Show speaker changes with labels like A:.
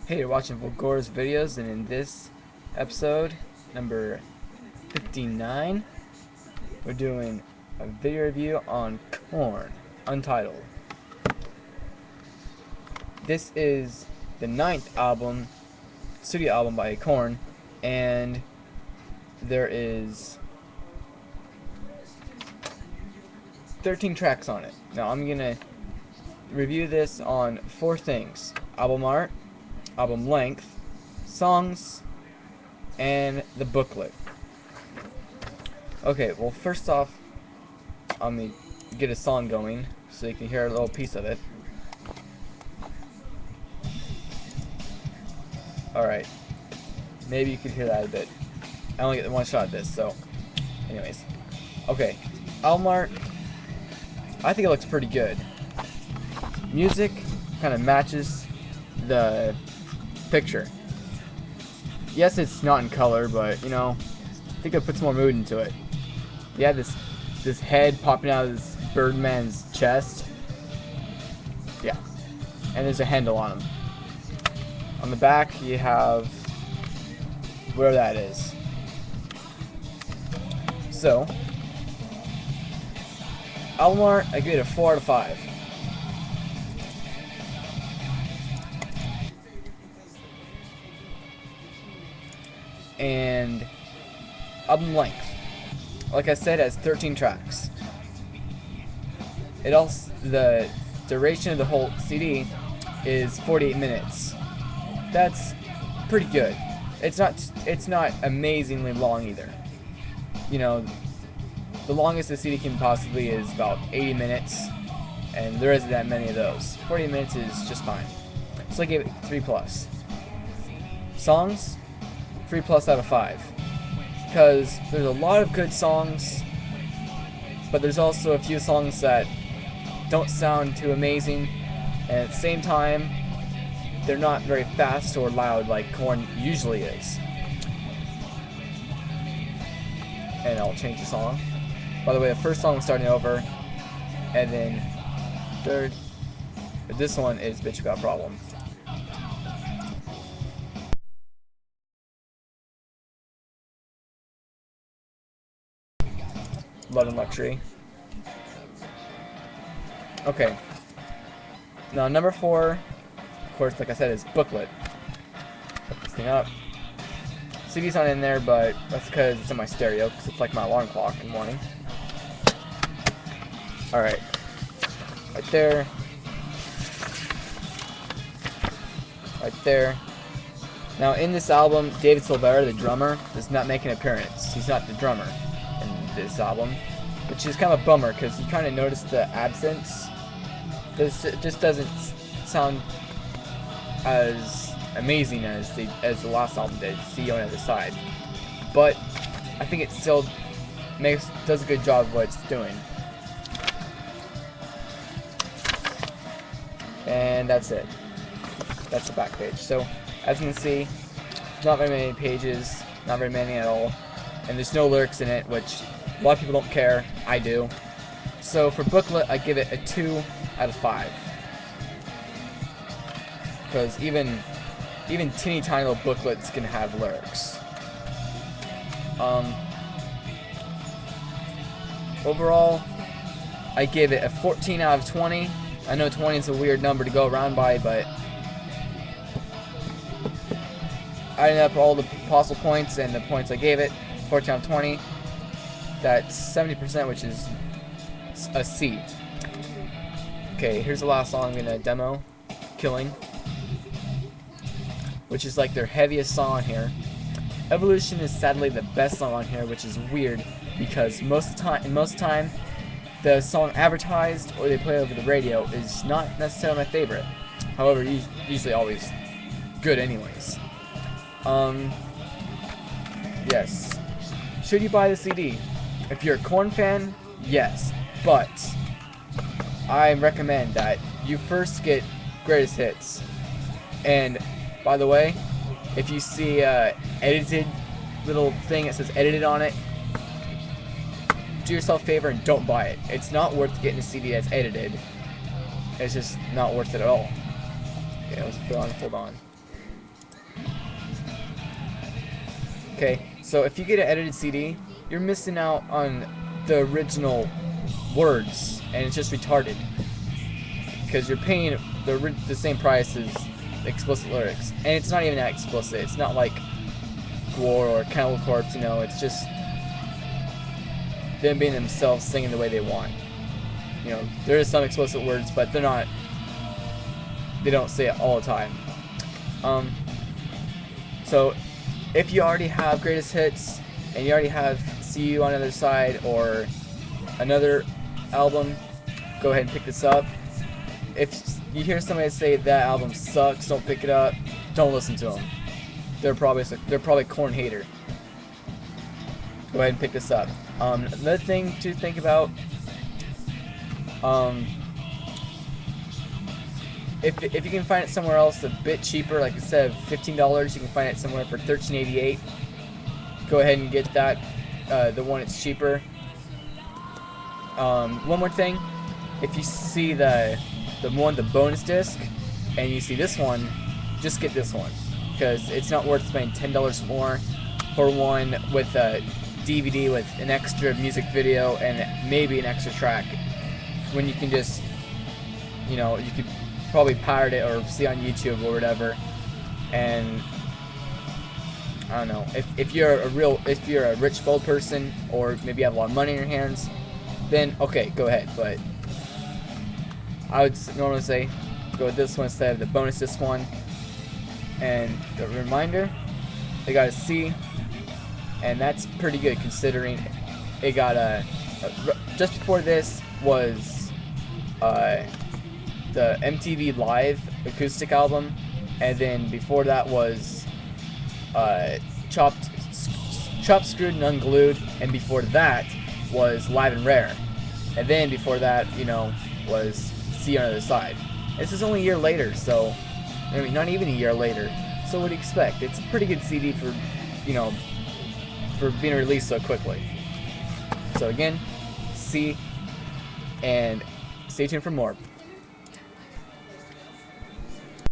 A: Hey, you're watching Vulgora's videos, and in this episode, number 59, we're doing a video review on Korn, Untitled. This is the 9th album, studio album by Korn, and there is 13 tracks on it. Now I'm gonna review this on 4 things: album art, album length, songs, and the booklet. Okay, well, first off, I'm gonna get a song going so you can hear a little piece of it. Alright, maybe you could hear that a bit. I only get one shot at this, so anyways. Okay, album art, I think it looks pretty good. Music kind of matches the picture. Yes, it's not in color, but you know, I think it puts more mood into it. You have this head popping out of this Birdman's chest. Yeah, and there's a handle on him. On the back, you have where that is. So, album art, I give it a 4 out of 5. And album length, like I said, has 13 tracks. It also, the duration of the whole CD is 48 minutes. That's pretty good. It's not amazingly long either. You know, the longest the CD can possibly is about 80 minutes, and there isn't that many of those. 40 minutes is just fine. So I gave it 3+. Songs, 3+ out of 5, because there's a lot of good songs, but there's also a few songs that don't sound too amazing, and at the same time they're not very fast or loud like Korn usually is. And I'll change the song. By the way, the first song was starting over, and then third, but this one is Bitch Got a Problem. Love and Luxury. Okay. Now number 4, of course, like I said, is booklet. Put this thing up. CD's not in there, but that's because it's in my stereo, because it's like my alarm clock in the morning. Alright. Right there. Right there. Now in this album, David Silvera, the drummer, does not make an appearance. He's not the drummer in this album, which is kind of a bummer, because you kind of notice the absence. It just doesn't sound as amazing as the last album did, See You on the Other Side. But I think it still does a good job of what it's doing. And that's it. That's the back page. So as you can see, not very many pages, not very many at all, and there's no lyrics in it, which a lot of people don't care. I do. So for booklet, I give it a 2 out of 5. Because even teeny tiny little booklets can have lyrics. Overall, I give it a 14 out of 20. I know 20 is a weird number to go around by, but I ended up all the possible points and the points I gave it. 14 out of 20. That's 70%, which is a C. Okay, here's the last song I'm gonna demo, Killing, which is like their heaviest song on here. Evolution is sadly the best song on here, which is weird because most of the time the song advertised or they play over the radio is not necessarily my favorite. However, usually always good anyways. Yes. Should you buy the CD? If you're a Korn fan, yes. But I recommend that you first get Greatest Hits. And by the way, if you see edited little thing that says edited on it, do yourself a favor and don't buy it. It's not worth getting a CD that's edited. It's just not worth it at all. Okay, let's put on, hold on. Okay, so if you get an edited CD, you're missing out on the original words, and it's just retarded. Because you're paying the same price as the explicit lyrics, and it's not even that explicit. It's not like Gore or Cannibal Corpse, you know. It's just them being themselves, singing the way they want. You know, there is some explicit words, but they're not. They don't say it all the time. So if you already have greatest hits and you already have See You on the Other Side or another album, go ahead and pick this up. If you hear somebody say that album sucks, don't pick it up, don't listen to them. They're probably Korn hater. Go ahead and pick this up. Another thing to think about, if you can find it somewhere else a bit cheaper, like instead of $15, you can find it somewhere for $13.88. Go ahead and get that, the one that's cheaper. One more thing, if you see the bonus disc, and you see this one, just get this one, because it's not worth spending $10 more for one with a DVD with an extra music video and maybe an extra track, when you can just, you know, you could probably pirate it or see on YouTube or whatever. And I don't know, if you're a rich bold person, or maybe you have a lot of money in your hands, then okay, go ahead. But I would normally say go with this one instead of the bonus disc one. And a reminder, they got a C, and that's pretty good considering it got just before this was the MTV Live acoustic album, and then before that was Chopped, Screwed, and Unglued, and before that was Live and Rare, and then before that, you know, was See You on the Other Side. This is only a year later, so I mean, not even a year later. So what do you expect? It's a pretty good CD for, you know, for being released so quickly. So again, see, and stay tuned for more.